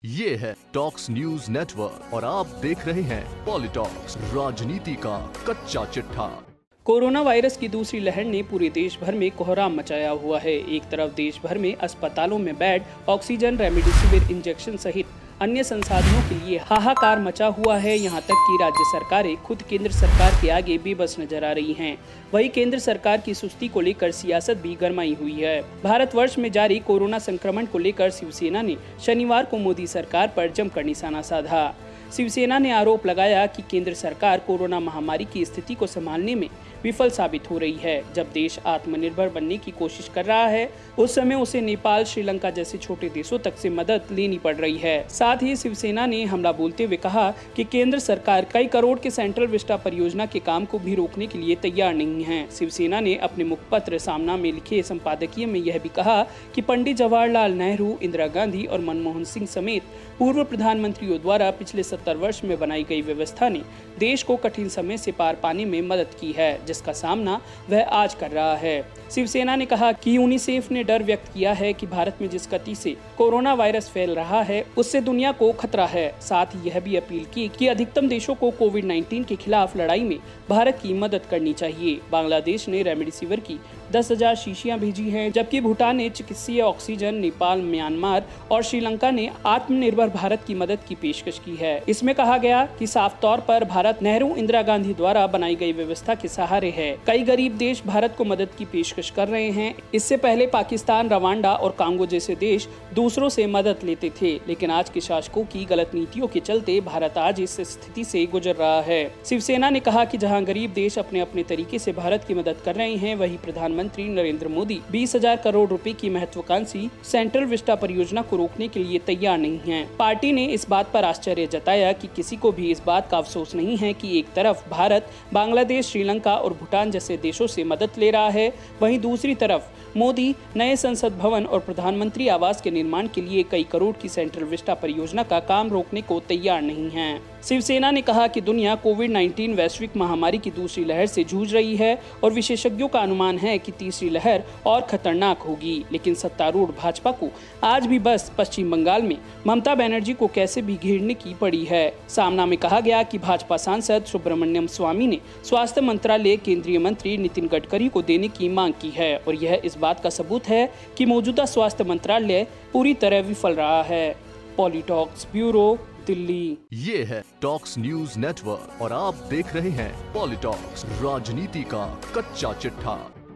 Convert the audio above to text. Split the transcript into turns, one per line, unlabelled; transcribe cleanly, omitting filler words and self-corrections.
ये है talks news network और आप देख रहे हैं पॉलिटॉक्स, राजनीति का कच्चा चिट्ठा।
कोरोना वायरस की दूसरी लहर ने पूरे देश भर में कोहराम मचाया हुआ है। एक तरफ देश भर में अस्पतालों में बेड, ऑक्सीजन, रेमडेसिविर इंजेक्शन सहित अन्य संसाधनों के लिए हाहाकार मचा हुआ है। यहां तक कि राज्य सरकारें खुद केंद्र सरकार के आगे बेबस नजर आ रही हैं। वहीं केंद्र सरकार की सुस्ती को लेकर सियासत भी गरमाई हुई है। भारतवर्ष में जारी कोरोना संक्रमण को लेकर शिवसेना ने शनिवार को मोदी सरकार पर जमकर निशाना साधा। शिवसेना ने आरोप लगाया कि केंद्र सरकार कोरोना महामारी की स्थिति को संभालने में विफल साबित हो रही है। जब देश आत्मनिर्भर बनने की कोशिश कर रहा है, उस समय उसे नेपाल, श्रीलंका जैसे छोटे देशों तक से मदद लेनी पड़ रही है। साथ ही शिवसेना ने हमला बोलते हुए कहा कि केंद्र सरकार कई करोड़ के सेंट्रल विस्टा परियोजना के काम को भी रोकने के लिए तैयार नहीं है। शिवसेना ने अपने मुखपत्र सामना में लिखे संपादकीय में यह भी कहा कि पंडित जवाहरलाल नेहरू, इंदिरा गांधी और मनमोहन सिंह समेत पूर्व प्रधानमंत्रियों द्वारा पिछले 70 वर्ष में बनाई गई व्यवस्था ने देश को कठिन समय से पार पाने में मदद की है, जिसका सामना वह आज कर रहा है। शिवसेना ने कहा कि यूनिसेफ ने डर व्यक्त किया है कि भारत में जिस गति से कोरोना वायरस फैल रहा है, उससे दुनिया को खतरा है। साथ ही यह भी अपील की कि अधिकतम देशों को कोविड-19 के खिलाफ लड़ाई में भारत की मदद करनी चाहिए। बांग्लादेश ने रेमडेसिविर की 10,000 शीशियां भेजी हैं, जबकि भूटान ने चिकित्सीय ऑक्सीजन, नेपाल, म्यांमार और श्रीलंका ने आत्मनिर्भर भारत की मदद की पेशकश की है। इसमें कहा गया कि साफ तौर पर भारत नेहरू, इंदिरा गांधी द्वारा बनाई गई व्यवस्था के सहारे है। कई गरीब देश भारत को मदद की पेशकश कर रहे हैं। इससे पहले पाकिस्तान, रवांडा और कांगो जैसे देश दूसरों से मदद लेते थे, लेकिन आज के शासकों की गलत नीतियों के चलते भारत आज इस स्थिति से गुजर रहा है। शिवसेना ने कहा कि जहां गरीब देश अपने अपने तरीके से भारत की मदद कर रहे हैं, वहीं प्रधानमंत्री नरेंद्र मोदी 20,000 करोड़ रुपए की महत्वाकांक्षी सेंट्रल विस्टा परियोजना को रोकने के लिए तैयार नहीं है। पार्टी ने इस बात पर आश्चर्य जताया कि किसी को भी इस बात का अफसोस नहीं है कि एक तरफ भारत बांग्लादेश, श्रीलंका और भूटान जैसे देशों से मदद ले रहा है, वहीं दूसरी तरफ मोदी नए संसद भवन और प्रधानमंत्री आवास के निर्माण के लिए कई करोड़ की सेंट्रल विस्टा परियोजना का काम रोकने को तैयार नहीं है। शिवसेना ने कहा कि दुनिया कोविड-19 वैश्विक महामारी की दूसरी लहर से जूझ रही है और विशेषज्ञों का अनुमान है कि तीसरी लहर और खतरनाक होगी। लेकिन सत्तारूढ़ भाजपा को आज भी बस पश्चिम बंगाल में ममता बनर्जी को कैसे भी घेरने की पड़ी है। सामना में कहा गया कि भाजपा सांसद सुब्रमण्यम स्वामी ने स्वास्थ्य मंत्रालय केंद्रीय मंत्री नितिन गडकरी को देने की मांग की है और यह इस बात का सबूत है कि मौजूदा स्वास्थ्य मंत्रालय पूरी तरह विफल रहा है। पॉलिटॉक्स ब्यूरो, दिल्ली।
ये है टॉक्स न्यूज नेटवर्क और आप देख रहे हैं पॉलिटॉक्स, राजनीति का कच्चा चिट्ठा।